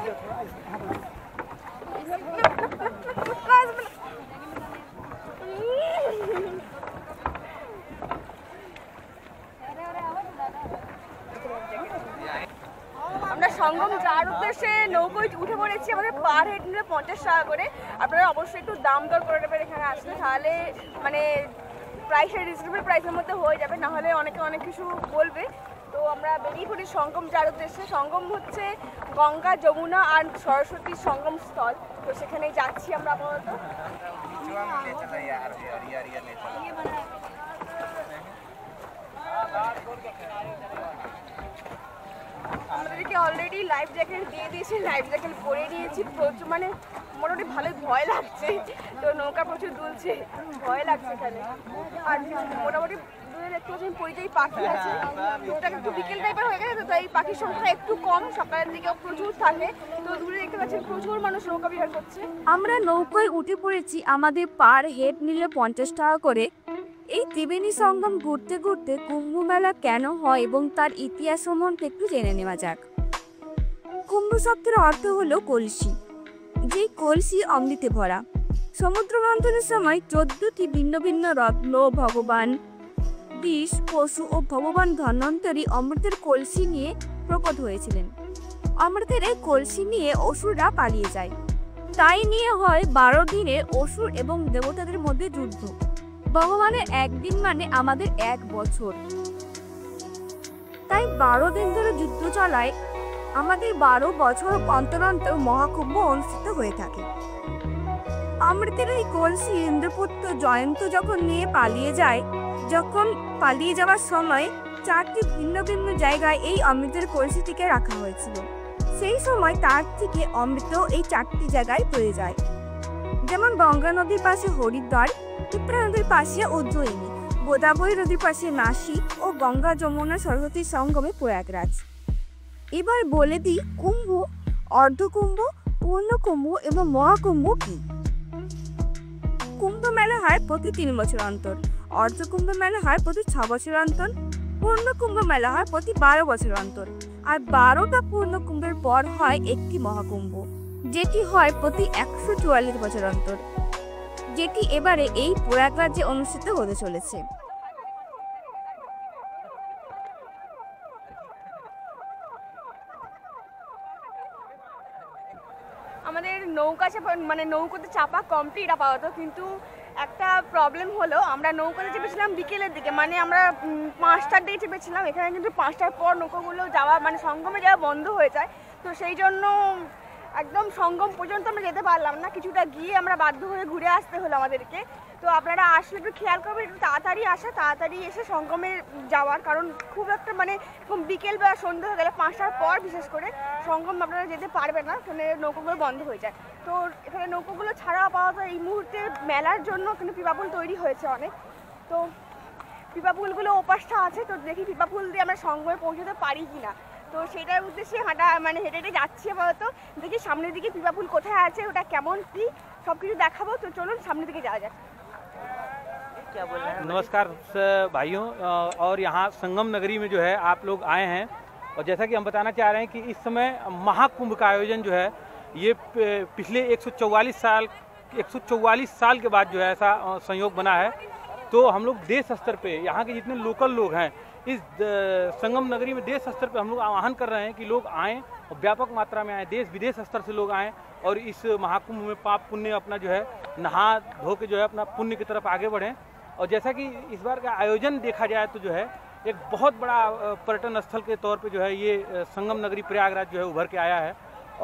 Speaker 2: আমরা সঙ্গম যাওয়ার উদ্দেশ্যে নৌকোয় উঠে পড়েছি। আমাদের পার হেড নিলে 50 টাকা করে। আপনারা অবশ্যই একটু দাম দর করে নেবেন এখানে আসলে, তাহলে মানে প্রাইসের রিজনেবল প্রাইসের মধ্যে হয়ে যাবে, নাহলে অনেকে অনেক কিছু বলবে। তো আমরা বেরিয়ে পড়ি সঙ্গম যাওয়ার উদ্দেশ্যে। সঙ্গম হচ্ছে গঙ্গা, যমুনা আর সরস্বতীর সঙ্গম স্থল। তো সেখানেই যাচ্ছি আমরা আপাতত। আমাদেরকে অলরেডি লাইফ জ্যাকেট দিয়ে দিয়েছে, লাইফ জ্যাকেট পরে নিয়েছি। প্রচুর মানে মোটামুটি ভালোই ভয় লাগছে। তো নৌকা প্রচুর দুলছে, ভয় লাগছে এখানে। আর মোটামুটি দূরে দেখতে পাচ্ছি পরিযায়ী পাখি আছে। ওটা একটু বিকেল টাইপের হয়ে গেছে, তো তাই পাখির সংখ্যা একটু কম, সকালের দিকেও প্রচুর থাকে। তো দূরে দেখতে পাচ্ছেন প্রচুর মানুষ নৌকা বিহার করছে।
Speaker 1: আমরা নৌকায় উঠে পড়েছি, আমাদের পার হেড নিলে 50 টাকা করে। এই ত্রিবেণী সঙ্গম ঘুরতে ঘুরতে কুম্ভ মেলা কেন হয় এবং তার ইতিহাস সম্বন্ধে একটু জেনে নেওয়া যাক। কুম্ভ শব্দের অর্থ হলো কলসি, যেই কলসি অমৃতে ভরা। সমুদ্র মন্থনের সময় 14টি ভিন্ন ভিন্ন রত্ন, ভগবান বিষ, পশু ও ভগবান ধন্বন্তরী অমৃতের কলসি নিয়ে প্রকট হয়েছিলেন। অমৃতের এই কলসি নিয়ে অসুররা পালিয়ে যায়। তাই নিয়ে হয় 12 দিনের অসুর এবং দেবতাদের মধ্যে যুদ্ধ। ভগবানের একদিন মানে আমাদের 1 বছর, তাই 12 দিন ধরে যুদ্ধ চলায় আমাদের 12 বছর অন্তর অন্তর মহাকুম্ভ অনুষ্ঠিত হয়ে থাকে। অমৃতের এই কলসি ইন্দ্রপুত্র জয়ন্ত যখন নিয়ে পালিয়ে যায়, যখন পালিয়ে যাওয়ার সময় 4টি ভিন্ন ভিন্ন জায়গায় এই অমৃতের কলসিটিকে রাখা হয়েছিল। সেই সময় তার থেকে অমৃত এই 4টি জায়গায় পড়ে যায়, যেমন গঙ্গা নদীর পাশে হরিদ্বার, ক্ষিপ্রা নদীর পাশে উজ্জয়িনী, গোদাবরী নদীর পাশে নাসিক ও গঙ্গা যমুনা সরস্বতীর সঙ্গমে প্রয়াগরাজ। এবার বলে দিই কুম্ভ, অর্ধকুম্ভ, পূর্ণকুম্ভ এবং মহাকুম্ভ কি। কুম্ভ মেলা হয় প্রতি 3 বছর অন্তর, অর্ধকুম্ভ মেলা হয় প্রতি 6 বছর অন্তর, পূর্ণকুম্ভ মেলা হয় প্রতি 12 বছর অন্তর। আর 12টা পূর্ণকুম্ভের পর হয় একটি মহাকুম্ভ, যেটি হয় প্রতি 144 বছর অন্তর, যেটি এবারে এই প্রয়াগরাজ্যে অনুষ্ঠিত হতে চলেছে।
Speaker 2: আমাদের নৌকা চাপা মানে নৌকোতে চাপা কমপ্লিট আপাতত, কিন্তু একটা প্রবলেম হলো আমরা নৌকাতে চেপেছিলাম বিকেলের দিকে, মানে আমরা 5টার দিকে চেপেছিলাম। এখানে কিন্তু 5টার পর নৌকাগুলো যাওয়া মানে সঙ্গমে যাওয়া বন্ধ হয়ে যায়। তো সেই জন্য একদম সঙ্গম পর্যন্ত আমরা যেতে পারলাম না, কিছুটা গিয়ে আমরা বাধ্য হয়ে ঘুরে আসতে হলো আমাদেরকে। তো আপনারা আসলে একটু খেয়াল করবেন, একটু তাড়াতাড়ি আসা, তাড়াতাড়ি এসে সঙ্গমে যাওয়ার, কারণ খুব একটা মানে বিকেল বা সন্ধ্যা হয়ে গেলে 5টার পর বিশেষ করে সঙ্গম আপনারা যেতে পারবেন না, এখানে নৌকোগুলো বন্ধ হয়ে যায়। তো এখানে নৌকোগুলো ছাড়া আপাতত এই মুহূর্তে মেলার জন্য এখানে পিপাপুল তৈরি হয়েছে অনেক। তো পিপাপুলগুলো ওপাশটা আছে, তো দেখি পিপাপুল দিয়ে আমরা সঙ্গমে পৌঁছতে পারি কিনা। তো সেটার উদ্দেশ্যে হেঁটে হেঁটে যাচ্ছি আপাতত, দেখি সামনের দিকে পিপাপুল কোথায় আছে, ওটা কেমন কি সব কিছু দেখাবো। তো চলুন সামনের দিকে যাওয়া যাক।
Speaker 4: नमस्कार भाइयों, और यहाँ संगम नगरी में जो है आप लोग आए हैं, और जैसा कि हम बताना चाह रहे हैं कि इस समय महाकुंभ का आयोजन जो है ये पिछले 144 साल के बाद जो है ऐसा संयोग बना है। तो हम लोग देश स्तर पे यहाँ के जितने लोकल लोग हैं इस संगम नगरी में देश स्तर पे हम लोग आह्वान कर रहे हैं कि लोग आएँ और व्यापक मात्रा में आएँ, देश विदेश स्तर से लोग आएँ और इस महाकुंभ में पाप पुण्य अपना जो है नहा धो के जो है अपना पुण्य की तरफ आगे बढ़ें। और जैसा कि इस बार का आयोजन देखा जाए तो जो है एक बहुत बड़ा पर्यटन स्थल के तौर पे जो है ये संगम नगरी प्रयागराज जो है उभर के आया है।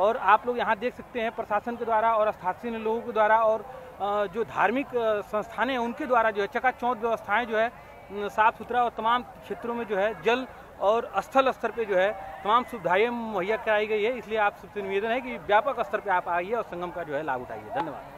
Speaker 4: और आप लोग यहाँ देख सकते हैं प्रशासन के द्वारा और स्थानीय लोगों के द्वारा और जो धार्मिक संस्थानें हैं उनके द्वारा जो है चकाचौंध व्यवस्थाएं जो है साफ़ सुथरा और तमाम क्षेत्रों में जो है जल और स्थल स्तर पे जो है तमाम सुविधाएं मुहैया कराई गई है। इसलिए आप सबसे निवेदन है कि व्यापक स्तर पे आप आइए और संगम का जो है लाभ उठाइए। धन्यवाद।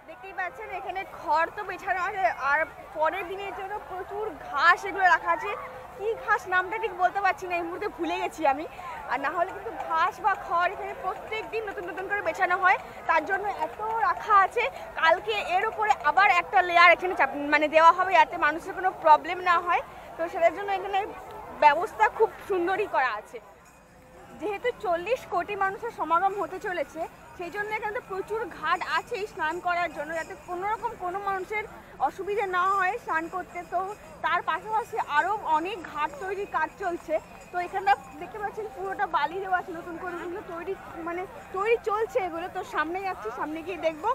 Speaker 2: দেখতেই পাচ্ছেন এখানে খড় তো বেছানো আছে, আর পরের দিনের জন্য প্রচুর ঘাস এগুলো রাখা আছে। কি ঘাস নামটা ঠিক বলতে পারছি না, এই মুহূর্তে ভুলে গেছি আমি। আর না হলে কিন্তু ঘাস বা খড় এখানে প্রত্যেক দিন নতুন নতুন করে বেছানো হয়, তার জন্য এত রাখা আছে। কালকে এর উপরে আবার একটা লেয়ার এখানে মানে দেওয়া হবে যাতে মানুষের কোনো প্রবলেম না হয়। তো সেটার জন্য এখানে ব্যবস্থা খুব সুন্দরই করা আছে। যেহেতু 40 কোটি মানুষের সমাগম হতে চলেছে, সেই জন্য এখানে প্রচুর ঘাট আছে স্নান করার জন্য, যাতে কোনো মানুষের অসুবিধা না হয় স্নান করতে। তো তার পাশাপাশি আরও অনেক ঘাট তৈরির কাজ চলছে। তো এখানটা দেখতে পাচ্ছেন পুরোটা বালি দেওয়া আছে, নতুন করে তৈরি চলছে এগুলো। তো সামনে যাচ্ছি, সামনে গিয়ে দেখবো।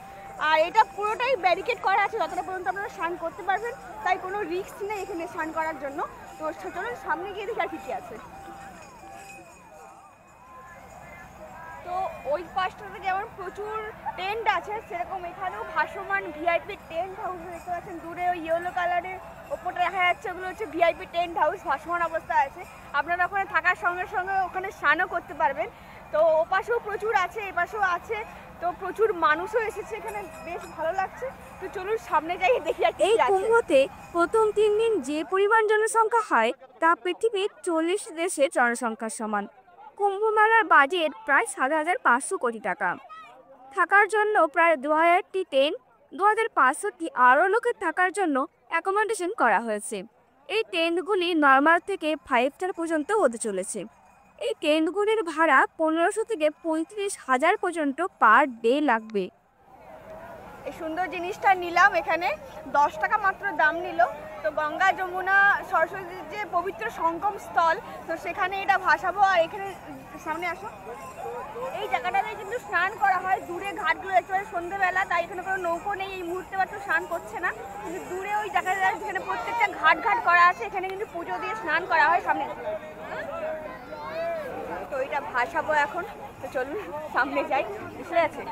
Speaker 2: আর এটা পুরোটাই ব্যারিকেড করা আছে যতটা পর্যন্ত আপনারা স্নান করতে পারবেন, তাই কোনো রিস্ক নেই এখানে স্নান করার জন্য। তো চলুন সামনে গিয়ে দেখি আর কী আছে। তো ওই পাশটাতে যেমন প্রচুর টেন্ট আছে, সেরকম এখানেও ভাসমান ভিআইপি টেন্ট হাউস দেখতে পাচ্ছেন দূরে, ওই ইয়েলো কালারের ওপরটা দেখা যাচ্ছে, ওগুলো হচ্ছে ভিআইপি টেন্ট হাউস, ভাসমান অবস্থায় আছে। আপনারা ওখানে থাকার সঙ্গে সঙ্গে ওখানে স্নানও করতে পারবেন। তো ওপাশেও প্রচুর আছে, এপাশেও আছে। তো প্রচুর মানুষও এসেছে এখানে, বেশ ভালো লাগছে। তো চলুন সামনে যাই দেখি আর
Speaker 1: এই কুম্ভতে প্রথম 3 দিন যে পরিমাণ জনসংখ্যা হয় তা পৃথিবীর 40 দেশের জনসংখ্যার সমান। কুম্ভ মেলার বাজেট প্রায় 7,500 কোটি টাকা। থাকার জন্য প্রায় 2000টি টেন্ট, 2500টি আরও লোকের থাকার জন্য অ্যাকোমোডেশন করা হয়েছে। এই টেন্টগুলি নর্মাল থেকে 5 স্টার পর্যন্ত হতে চলেছে। এই টেন্টগুলির ভাড়া 1500 থেকে 35,000 পর্যন্ত পার ডে লাগবে।
Speaker 2: এই সুন্দর জিনিসটা নিলাম, এখানে 10 টাকা মাত্র দাম নিল। তো গঙ্গা যমুনা সরস্বতীর যে পবিত্র সঙ্গম স্থল, তো সেখানে এটা ভাসাবো। আর এখানে সামনে আসো, এই জায়গাটাতে কিন্তু স্নান করা হয়। দূরে ঘাটগুলো দেখতে পাচ্ছি সন্ধ্যেবেলা, তাই এখানে কোনো নৌকো নেই, এই মুহূর্তে মাত্র স্নান করছে না, কিন্তু দূরে ওই জায়গাটা যেখানে প্রত্যেকটা ঘাট করা আছে, এখানে কিন্তু পুজো দিয়ে স্নান করা হয় সামনে। তো এটা ভাসাবো এখন, তো চলুন সামনে যাই, বুঝতে আছে।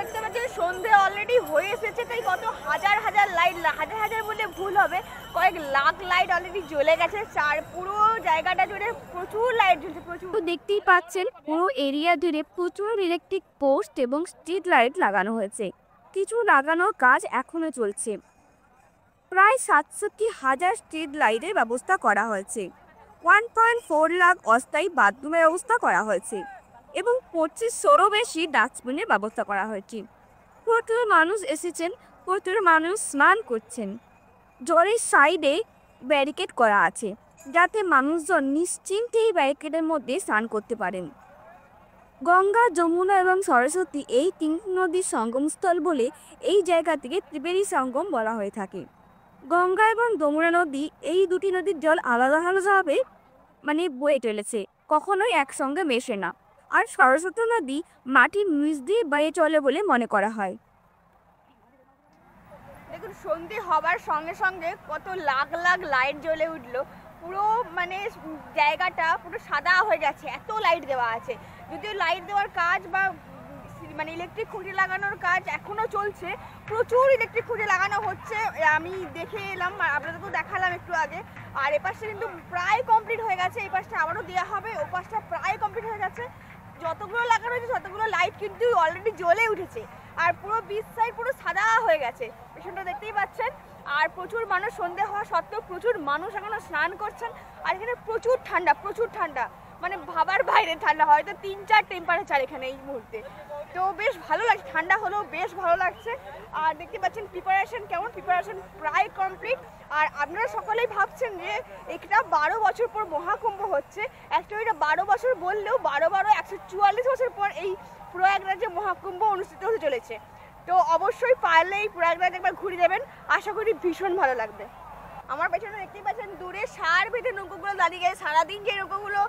Speaker 2: দেখতে পাচ্ছি সন্ধে অলরেডি হয়ে এসেছে, তাই কত হাজার হাজার লাইট, হাজার হাজার বলে ভুল হবে, কয়েক লাখ লাইট অলরেডি জ্বলে গেছে। পুরো জায়গাটা জুড়ে প্রচুর লাইট জ্বলছে, প্রচুর।
Speaker 1: তো দেখতেই পাচ্ছেন পুরো এরিয়া জুড়ে প্রচুর ইলেকট্রিক পোস্ট এবং স্ট্রিট লাইট লাগানো হয়েছে। কিছু লাগানোর কাজ এখনো চলছে। প্রায় ৬৭,০০০ স্ট্রিট লাইটের ব্যবস্থা করা হয়েছে। 1.4 লাখ অস্থায়ী বাথরুমের ব্যবস্থা করা হয়েছে এবং ২৫০০রও বেশি ডাস্টবিনের ব্যবস্থা করা হয়েছে। প্রচুর মানুষ এসেছেন, প্রচুর মানুষ স্নান করছেন। জলের সাইডে ব্যারিকেড করা আছে যাতে মানুষজন নিশ্চিন্তে এই ব্যারিকেডের মধ্যে স্নান করতে পারেন। গঙ্গা, যমুনা এবং সরস্বতী এই তিন নদীর সঙ্গমস্থল বলে এই জায়গাটিকে ত্রিবেণী সঙ্গম বলা হয়ে থাকে। গঙ্গা এবং যমুনা নদী, এই দুটি নদীর জল আলাদা আলাদাভাবে বয়ে চলেছে, কখনোই একসঙ্গে মেশে না। আর সরস্বতী নদী মাটির নিচ দিয়ে বয়ে চলে বলে মনে করা হয়।
Speaker 2: দেখুন সন্ধে হবার সঙ্গে সঙ্গে কত লাখ লাখ লাইট জ্বলে উঠলো, পুরো জায়গাটা পুরো সাদা হয়ে গেছে, এত লাইট দেওয়া আছে। যদিও লাইট দেওয়ার কাজ বা ইলেকট্রিক খুঁটি লাগানোর কাজ এখনো চলছে, প্রচুর ইলেকট্রিক খুঁটি লাগানো হচ্ছে, আমি দেখে এলাম, আপনাদেরকেও দেখালাম একটু আগে। আর এপাশটা কিন্তু প্রায় কমপ্লিট হয়ে গেছে, এই পাশটা আবারও দেওয়া হবে, ও পাশটা প্রায় কমপ্লিট হয়ে গেছে। যতগুলো লাগানো হয়েছে ততগুলো লাইট কিন্তু অলরেডি জ্বলে উঠেছে, আর পুরো বিচ সাইড পুরো সাদা হয়ে গেছে, পেছনটা দেখতেই পাচ্ছেন। আর প্রচুর মানুষ, সন্ধে হওয়া সত্ত্বেও প্রচুর মানুষ এখনো স্নান করছেন। আর এখানে প্রচুর ঠান্ডা, প্রচুর ঠান্ডা, ভাবার বাইরে ঠান্ডা, হয়তো ৩-৪ টেম্পারেচার এখানে এই মুহূর্তে। তো বেশ ভালো লাগছে, ঠান্ডা হলেও বেশ ভালো লাগছে। আর দেখতে পাচ্ছেন প্রিপারেশন কেমন, প্রিপারেশন প্রায় কমপ্লিট। আর আপনারা সকলেই ভাবছেন যে এটা ১২ বছর পর মহাকুম্ভ হচ্ছে, অ্যাকচুয়ালি এটা ১২ বছর বললেও ১৪ বছর পর এই প্রয়াগরাজে মহাকুম্ভ অনুষ্ঠিত হতে চলেছে। তো অবশ্যই পারলে এই প্রয়াগরাজ একবার ঘুরে যাবেন, আশা করি ভীষণ ভালো লাগবে। আমার পেছনে দেখতেই পাচ্ছেন দূরে সার বেঁধে নৌকোগুলো দাঁড়িয়ে গেছে। সারাদিন যে নৌকোগুলো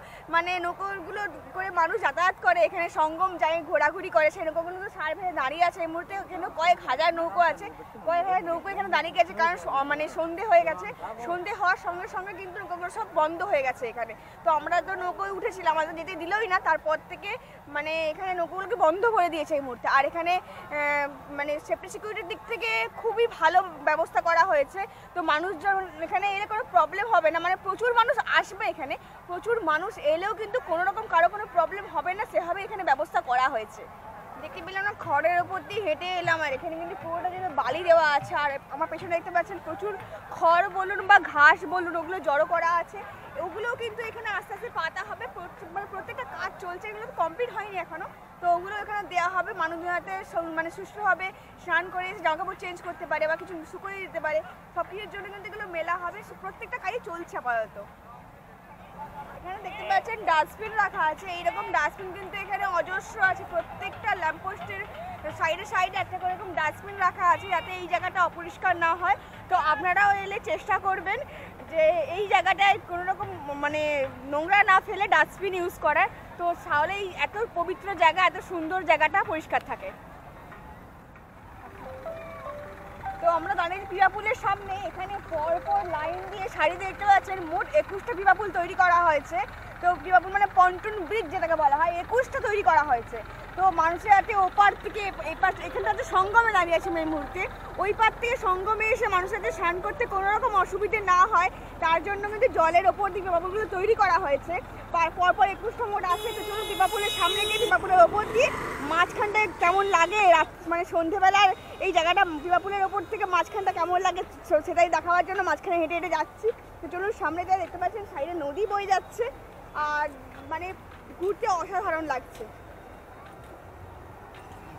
Speaker 2: নৌকোগুলো করে মানুষ যাতায়াত করে, এখানে সঙ্গম যায়, ঘোরাঘুরি করে, সেই নৌকোগুলো তো সার বেঁধে দাঁড়িয়ে আছে। এই মুহূর্তে এখানে কয়েক হাজার নৌকো আছে, কয়েক হাজার নৌকো এখানে দাঁড়িয়ে গেছে, কারণ সন্ধে হয়ে গেছে। সন্ধে হওয়ার সঙ্গে সঙ্গে কিন্তু নৌকোগুলো সব বন্ধ হয়ে গেছে এখানে। তো আমরা তো নৌকোয় উঠেছিলাম, আমাদের যেতে দিলই না, তারপর থেকে এখানে নৌকোগুলোকে বন্ধ করে দিয়েছে এই মুহূর্তে। আর এখানে সেফটি সিকিউরিটির দিক থেকে খুবই ভালো ব্যবস্থা করা হয়েছে। তো মানুষজন এখানে এলে কোনো প্রবলেম হবে না, প্রচুর মানুষ আসবে এখানে, প্রচুর মানুষ এলেও কিন্তু কোনো রকম কারো কোনো প্রবলেম হবে না, সেভাবে এখানে ব্যবস্থা করা হয়েছে। দেখতে পেলাম না, খড়ের ওপর দিয়ে হেঁটে এলাম, আর এখানে কিন্তু পুরোটা যেন বালি দেওয়া আছে। আর আমার পেছনে দেখতে পাচ্ছেন প্রচুর খড় বলুন বা ঘাস বলুন, ওগুলো জড়ো করা আছে, ওগুলোও কিন্তু এখানে আস্তে আস্তে পাতা হবে। প্রত্যেকটা কাজ চলছে, এগুলো তো কমপ্লিট হয়নি এখনো, তো ওগুলো এখানে দেওয়া হবে। মানুষজন যাতে সুষ্ঠুভাবে স্নান করে জামা কাপড় চেঞ্জ করতে পারে বা কিছু শুকিয়ে দিতে পারে, সব কিছুর জন্য কিন্তু এগুলো মেলা হবে। প্রত্যেকটা কাজই চলছে আপাতত। এখানে দেখতে পাচ্ছেন ডাস্টবিন রাখা আছে, এইরকম ডাস্টবিন কিন্তু এখানে অজস্র আছে, প্রত্যেকটা ল্যাম্পপোস্টের সাইডে সাইডে একটা করে এরকম ডাস্টবিন রাখা আছে, যাতে এই জায়গাটা অপরিষ্কার না হয়। তো আপনারাও এলে চেষ্টা করবেন যে এই জায়গাটায় কোনো রকম নোংরা না ফেলে ডাস্টবিন ইউজ করার, তো তাহলে এই এত পবিত্র জায়গা, এত সুন্দর জায়গাটা পরিষ্কার থাকে। তো আমরা দাঁড়িয়ে পিপাপুলের সামনে, এখানে পরপর লাইন দিয়ে সারি দেখতে পাচ্ছেন, মোট 21টা পিপাপুল তৈরি করা হয়েছে। তো পিপাপুল মানে পন্টন ব্রিজ যেটাকে বলা হয় 21টা তৈরি করা হয়েছে। তো মানুষের যাতে ওপার থেকে এপার এখানটা হচ্ছে সঙ্গমে দাঁড়িয়ে আছে এই মুহূর্তে, ওই পার থেকে সঙ্গমে এসে মানুষের যাতে স্নান করতে কোনো রকম অসুবিধে না হয় তার জন্য কিন্তু জলের ওপর দিয়ে পিপাপুলগুলো তৈরি করা হয়েছে। পরপর 21টা মোট আছে। তো চলুন পিপাপুলের সামনে গিয়ে পিপাপুলের ওপর দিয়ে মাঝখানটায় কেমন লাগে মানে সন্ধেবেলার এই জায়গাটা পিপাপুলের ওপর থেকে মাঝখানটা কেমন লাগে সেটাই দেখাবার জন্য মাঝখানে হেঁটে হেঁটে যাচ্ছি। তো চলুন সামনে যা দেখতে পাচ্ছেন সাইডে নদী বয়ে যাচ্ছে আর মানে ঘুরতে অসাধারণ লাগছে।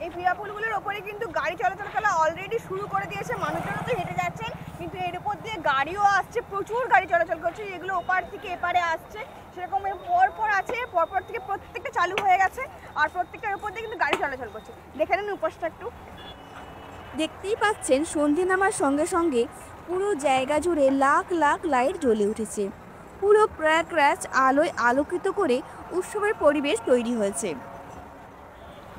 Speaker 2: এই পিপাপুলগুলোর ওপরে কিন্তু গাড়ি চলাচল করা অলরেডি শুরু করে দিয়েছে, মানুষজনও তো হেঁটে যাচ্ছেন কিন্তু এর উপর দিয়ে গাড়িও আসছে, প্রচুর গাড়ি চলাচল করছে যেগুলো ওপার থেকে এপারে আসছে। সেরকম পরপর আছে, পরপর থেকে প্রত্যেকটা চালু হয়ে গেছে আর প্রত্যেকটার উপর দিয়ে কিন্তু গাড়ি চলাচল করছে। দেখে নেন উপসটা একটু।
Speaker 1: দেখতেই পাচ্ছেন সন্ধে নামার সঙ্গে সঙ্গে পুরো জায়গা জুড়ে লাখ লাখ লাইট জ্বলে উঠেছে। পুরো প্রয়াগরাজ আলোয় আলোকিত করে উৎসবের পরিবেশ তৈরি হয়েছে।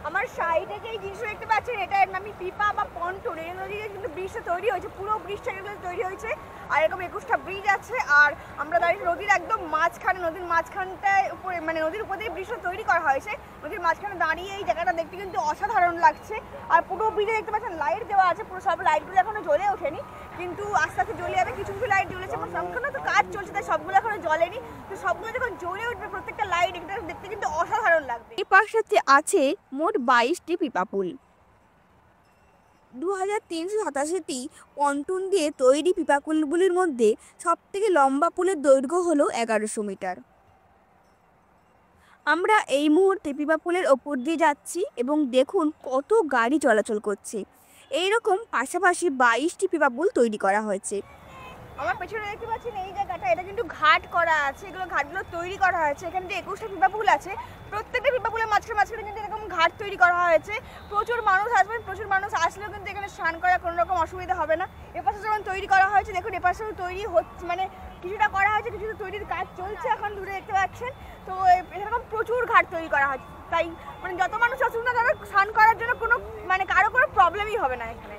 Speaker 2: আমার সাইডে যে জিনিসটা দেখতে পাচ্ছেন এটার নামই পিপা বা পন্টন। এই নদীতে কিন্তু ব্রিজটা তৈরি হয়েছে, পুরো ব্রিজটা কিন্তু তৈরি হয়েছে আর এরকম 21টা ব্রিজ আছে। আর আমরা দাঁড়িয়ে নদীর একদম মাঝখানে, নদীর মাঝখানটায় উপরে মানে নদীর উপর দিয়ে ব্রিজটা তৈরি করা হয়েছে। নদীর মাঝখানে দাঁড়িয়ে এই জায়গাটা দেখতে কিন্তু অসাধারণ লাগছে। আর পুরো ব্রিজে দেখতে পাচ্ছেন লাইট দেওয়া আছে, পুরো সব লাইটগুলো এখনো জ্বলে ওঠেনি কিন্তু আস্তে আস্তে জ্বলে যাবে। কিছু কিছু লাইট জ্বলেছে, সম্পূর্ণ তো কাজ চলছে তাই সবগুলো এখনো জ্বলেনি। তো সবগুলো যখন জ্বলে উঠবে প্রত্যেকটা লাইট এটা দেখতে কিন্তু অসাধারণ লাগবে।
Speaker 1: এই পাশে আছে মোট 22টি পিপাপুল। 2387টি পন্টন দিয়ে তৈরি পিপাপুলগুলির মধ্যে সবথেকে লম্বা পুলের দৈর্ঘ্য হলো 1100 মিটার। আমরা এই মুহূর্তে পিপাপুলের ওপর দিয়ে যাচ্ছি এবং দেখুন কত গাড়ি চলাচল করছে। এইরকম পাশাপাশি 22টি পিপাপুল তৈরি করা হয়েছে।
Speaker 2: আমার পেছনে দেখতে পাচ্ছেন এই জায়গাটা, এটা কিন্তু ঘাট করা আছে, এগুলো ঘাটগুলো তৈরি করা হয়েছে। এখানে যে 21টা পিপাপুল আছে প্রত্যেকটা পিপাপুলের মাঝখানে মাঝখানে কিন্তু এরকম ঘাট তৈরি করা হয়েছে। প্রচুর মানুষ আসবেন, প্রচুর মানুষ আসলেও কিন্তু এখানে স্নান করার কোনো রকম অসুবিধা হবে না। এপাশে যখন তৈরি করা হয়েছে দেখুন এপাশেও তৈরি হচ্ছে, মানে কিছুটা করা হয়েছে, কিছুটা তৈরির কাজ চলছে এখন দূরে দেখতে পাচ্ছেন। তো এরকম প্রচুর ঘাট তৈরি করা হয়েছে তাই মানে যত মানুষ আসুন না তারা স্নান করার জন্য কোনো মানে কারো কোনো প্রবলেমই হবে না এখানে।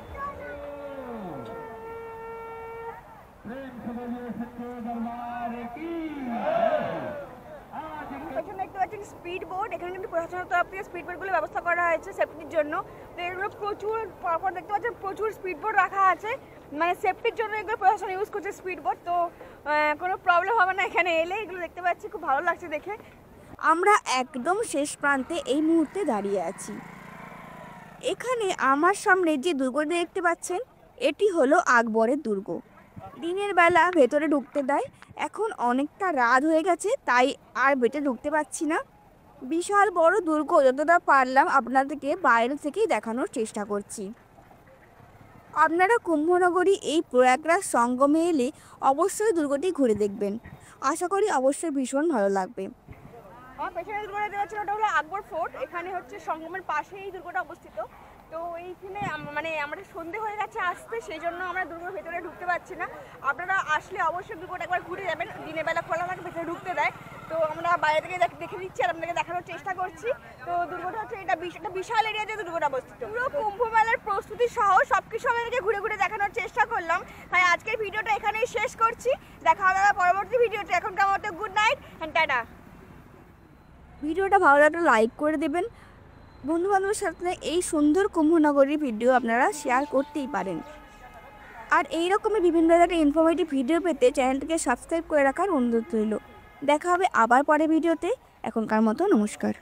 Speaker 2: পেছনে দেখতে পাচ্ছেন স্পিড বোট, এখানে কিন্তু প্রশাসনের তরফ থেকে স্পিড বোটগুলো ব্যবস্থা করা হয়েছে সেফটির জন্য। তো এগুলো প্রচুর পরপর দেখতে পাচ্ছেন প্রচুর স্পিড বোট রাখা আছে, মানে সেফটির জন্য এগুলো প্রশাসন ইউজ করছে স্পিড বোট। তো কোনো প্রবলেম হবে না এখানে এলে। এগুলো দেখতে পাচ্ছি খুব ভালো লাগছে দেখে।
Speaker 1: আমরা একদম শেষ প্রান্তে এই মুহূর্তে দাঁড়িয়ে আছি। এখানে আমার সামনে যে দুর্গটি দেখতে পাচ্ছেন এটি হলো আকবরের দুর্গ। দিনের বেলা ভেতরে ঢুকতে দেয়, এখন অনেকটা রাত হয়ে গেছে তাই আর ভেতরে ঢুকতে পারছি না। বিশাল বড় দুর্গ, যতটা পারলাম আপনাদেরকে বাইরে থেকেই দেখানোর চেষ্টা করছি। আপনারা কুম্ভনগরী এই প্রয়াগরাজ সঙ্গমে এলে অবশ্যই দুর্গটি ঘুরে দেখবেন, আশা করি অবশ্যই ভীষণ ভালো লাগবে।
Speaker 2: আমার পেছনে দুর্গটা দেখতে পাচ্ছেন ওটা হলো আকবর ফোর্ট, এখানে হচ্ছে সঙ্গমের পাশেই এই দুর্গটা অবস্থিত। তো এইখানে মানে আমাদের সন্ধে হয়ে গেছে আসতে, সেই জন্য আমরা দুর্গের ভেতরে ঢুকতে পারছি না। আপনারা আসলে অবশ্যই দুর্গটা একবার ঘুরে যাবেন, দিনের বেলা খোলা থাকে ভেতরে ঢুকতে দেয়। তো আমরা বাইরে থেকে দেখে নিচ্ছি আর আপনাকে দেখানোর চেষ্টা করছি। তো দুর্গটা হচ্ছে এটা একটা বিশাল এরিয়াতে দুর্গটা অবস্থিত। পুরো কুম্ভ মেলার প্রস্তুতি সহ সবকিছু আমাদেরকে ঘুরে ঘুরে দেখানোর চেষ্টা করলাম। তাই আজকের ভিডিওটা এখানেই শেষ করছি, দেখা হবে পরবর্তী ভিডিওতে। এখনকার মতো গুড নাইট অ্যান্ড টাটা।
Speaker 1: ভিডিওটা ভালো লাগলে লাইক করে দেবেন, বন্ধুবান্ধবের সাথে এই সুন্দর কুম্ভনগরীর ভিডিও আপনারা শেয়ার করতেই পারেন। আর এই রকমের বিভিন্ন জায়গায় ইনফরমেটিভ ভিডিও পেতে চ্যানেলটিকে সাবস্ক্রাইব করে রাখার অনুরোধ রইল। দেখা হবে আবার পরে ভিডিওতে। এখনকার মতো নমস্কার।